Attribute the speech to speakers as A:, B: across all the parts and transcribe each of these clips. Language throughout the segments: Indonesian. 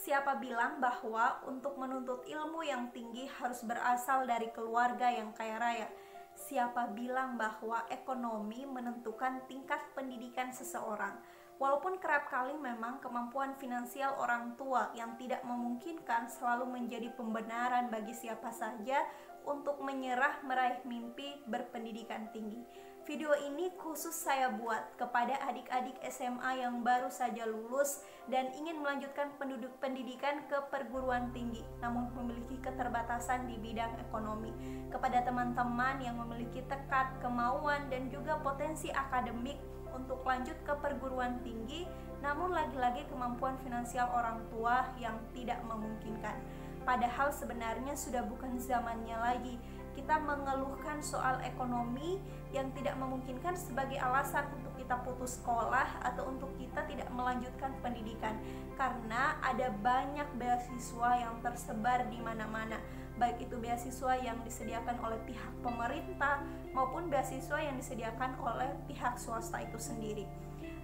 A: Siapa bilang bahwa untuk menuntut ilmu yang tinggi harus berasal dari keluarga yang kaya raya? Siapa bilang bahwa ekonomi menentukan tingkat pendidikan seseorang? Walaupun kerap kali memang kemampuan finansial orang tua yang tidak memungkinkan selalu menjadi pembenaran bagi siapa saja untuk menyerah meraih mimpi berpendidikan tinggi. Video ini khusus saya buat kepada adik-adik SMA yang baru saja lulus dan ingin melanjutkan pendidikan ke perguruan tinggi namun memiliki keterbatasan di bidang ekonomi. Kepada teman-teman yang memiliki tekad, kemauan, dan juga potensi akademik untuk lanjut ke perguruan tinggi namun lagi-lagi kemampuan finansial orang tua yang tidak memungkinkan. Padahal sebenarnya sudah bukan zamannya lagi kita mengeluhkan soal ekonomi yang tidak memungkinkan sebagai alasan untuk kita putus sekolah atau untuk kita tidak melanjutkan pendidikan, karena ada banyak beasiswa yang tersebar di mana-mana, baik itu beasiswa yang disediakan oleh pihak pemerintah maupun beasiswa yang disediakan oleh pihak swasta itu sendiri.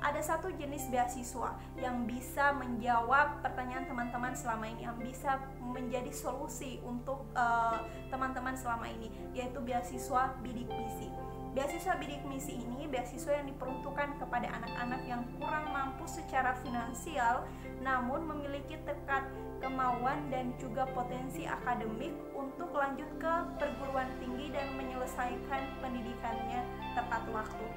A: Ada satu jenis beasiswa yang bisa menjawab pertanyaan teman-teman selama ini, yang bisa menjadi solusi untuk teman-teman selama ini, yaitu beasiswa bidik misi. Beasiswa bidik misi ini beasiswa yang diperuntukkan kepada anak-anak yang kurang mampu secara finansial namun memiliki tekad, kemauan, dan juga potensi akademik untuk lanjut ke perguruan tinggi dan menyelesaikan pendidikannya tepat waktu.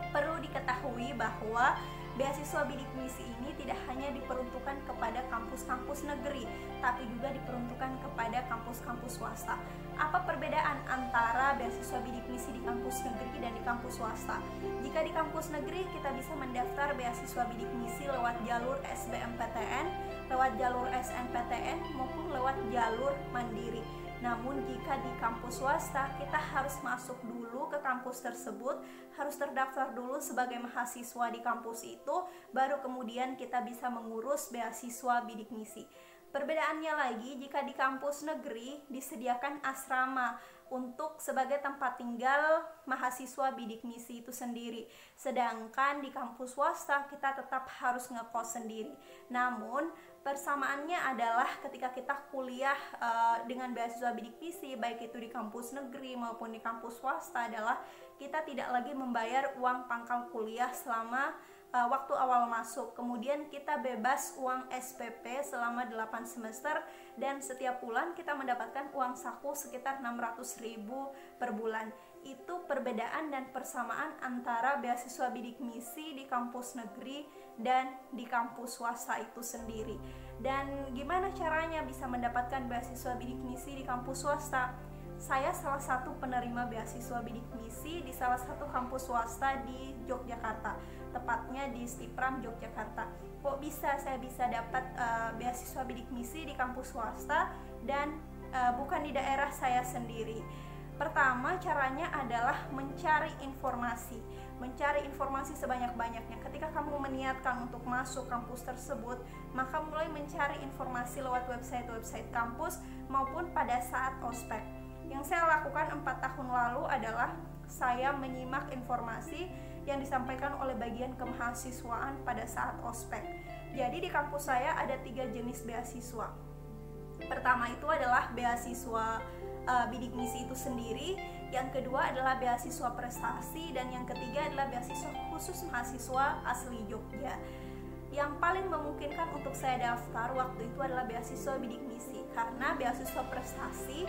A: Perlu diketahui bahwa beasiswa bidik misi ini tidak hanya diperuntukkan kepada kampus-kampus negeri, tapi juga diperuntukkan kepada kampus-kampus swasta. Apa perbedaan antara beasiswa bidik misi di kampus negeri dan di kampus swasta? Jika di kampus negeri kita bisa mendaftar beasiswa bidik misi lewat jalur SBMPTN, lewat jalur SNPTN, maupun lewat jalur mandiri. Namun jika di kampus swasta kita harus masuk dulu ke kampus tersebut, harus terdaftar dulu sebagai mahasiswa di kampus itu, baru kemudian kita bisa mengurus beasiswa bidik misi. Perbedaannya lagi, jika di kampus negeri disediakan asrama untuk sebagai tempat tinggal mahasiswa bidik misi itu sendiri. Sedangkan di kampus swasta kita tetap harus ngekos sendiri. Namun persamaannya adalah ketika kita kuliah dengan beasiswa bidik misi, baik itu di kampus negeri maupun di kampus swasta, adalah kita tidak lagi membayar uang pangkal kuliah selama waktu awal masuk. Kemudian kita bebas uang SPP selama 8 semester dan setiap bulan kita mendapatkan uang saku sekitar 600.000 per bulan. Itu perbedaan dan persamaan antara beasiswa bidik misi di kampus negeri dan di kampus swasta itu sendiri. Dan gimana caranya bisa mendapatkan beasiswa bidik misi di kampus swasta? Saya salah satu penerima beasiswa bidik misi di salah satu kampus swasta di Yogyakarta, tepatnya di Stipram, Yogyakarta. Kok bisa saya bisa dapat beasiswa bidik misi di kampus swasta dan bukan di daerah saya sendiri? Pertama, caranya adalah mencari informasi sebanyak-banyaknya. Ketika kamu meniatkan untuk masuk kampus tersebut, maka mulai mencari informasi lewat website-website kampus maupun pada saat ospek. Yang saya lakukan 4 tahun lalu adalah saya menyimak informasi yang disampaikan oleh bagian kemahasiswaan pada saat ospek. Jadi di kampus saya ada 3 jenis beasiswa. Pertama itu adalah beasiswa bidik misi itu sendiri, yang kedua adalah beasiswa prestasi, dan yang ketiga adalah beasiswa khusus mahasiswa asli Jogja. Yang paling memungkinkan untuk saya daftar waktu itu adalah beasiswa bidik misi, karena beasiswa prestasi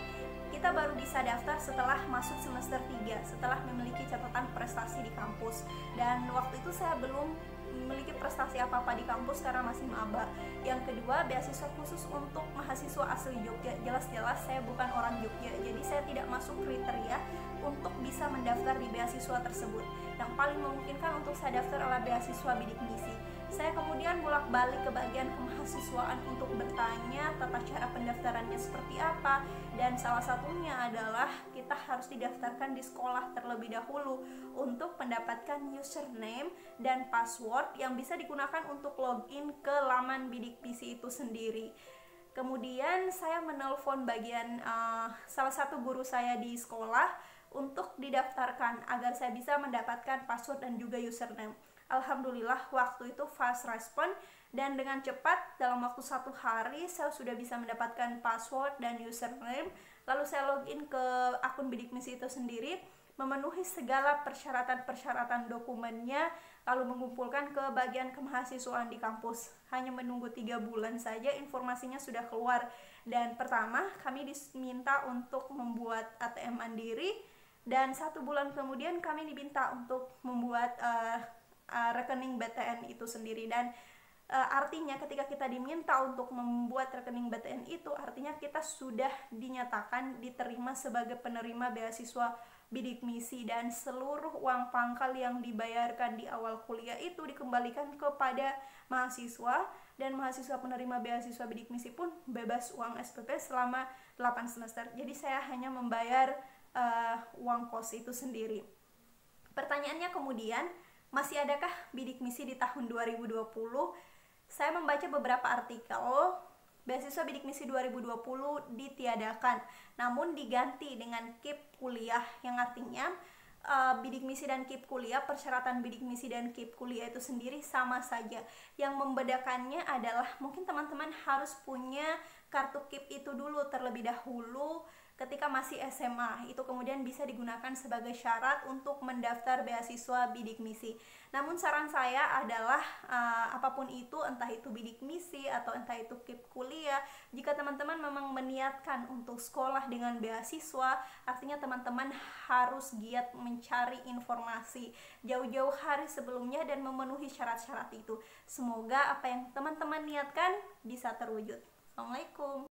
A: kita baru bisa daftar setelah masuk semester 3, setelah memiliki catatan prestasi di kampus. Dan waktu itu saya belum memiliki prestasi apa-apa di kampus karena masih maba. Yang kedua, beasiswa khusus untuk mahasiswa asli Jogja. Jelas-jelas saya bukan orang Jogja, jadi saya tidak masuk kriteria untuk bisa mendaftar di beasiswa tersebut. Yang paling memungkinkan untuk saya daftar adalah beasiswa bidik misi. Saya kemudian bolak-balik ke bagian kemahasiswaan untuk bertanya tata cara pendaftarannya seperti apa, dan salah satunya adalah kita harus didaftarkan di sekolah terlebih dahulu untuk mendapatkan username dan password yang bisa digunakan untuk login ke laman bidik misi itu sendiri. Kemudian saya menelpon bagian salah satu guru saya di sekolah untuk didaftarkan agar saya bisa mendapatkan password dan juga username. Alhamdulillah waktu itu fast respon, dan dengan cepat dalam waktu 1 hari saya sudah bisa mendapatkan password dan username. Lalu saya login ke akun Bidik Misi itu sendiri, memenuhi segala persyaratan-persyaratan dokumennya, lalu mengumpulkan ke bagian kemahasiswaan di kampus. Hanya menunggu 3 bulan saja informasinya sudah keluar. Dan pertama kami diminta untuk membuat ATM mandiri, dan 1 bulan kemudian kami diminta untuk membuat rekening BTN itu sendiri. Dan artinya ketika kita diminta untuk membuat rekening BTN itu, artinya kita sudah dinyatakan diterima sebagai penerima beasiswa Bidik Misi, dan seluruh uang pangkal yang dibayarkan di awal kuliah itu dikembalikan kepada mahasiswa, dan mahasiswa penerima beasiswa Bidik Misi pun bebas uang SPP selama 8 semester. Jadi saya hanya membayar uang kos itu sendiri. Pertanyaannya kemudian, masih adakah Bidik Misi di tahun 2020? Saya membaca beberapa artikel, beasiswa Bidik Misi 2020 ditiadakan, namun diganti dengan KIP kuliah, yang artinya Bidik Misi dan KIP kuliah, persyaratan Bidik Misi dan KIP kuliah itu sendiri sama saja. Yang membedakannya adalah mungkin teman-teman harus punya kartu KIP itu dulu terlebih dahulu ketika masih SMA, itu kemudian bisa digunakan sebagai syarat untuk mendaftar beasiswa Bidik Misi. Namun saran saya adalah apapun itu, entah itu Bidik Misi atau entah itu KIP kuliah, jika teman-teman memang meniatkan untuk sekolah dengan beasiswa, artinya teman-teman harus giat mencari informasi jauh-jauh hari sebelumnya dan memenuhi syarat-syarat itu. Semoga apa yang teman-teman niatkan bisa terwujud. Assalamualaikum.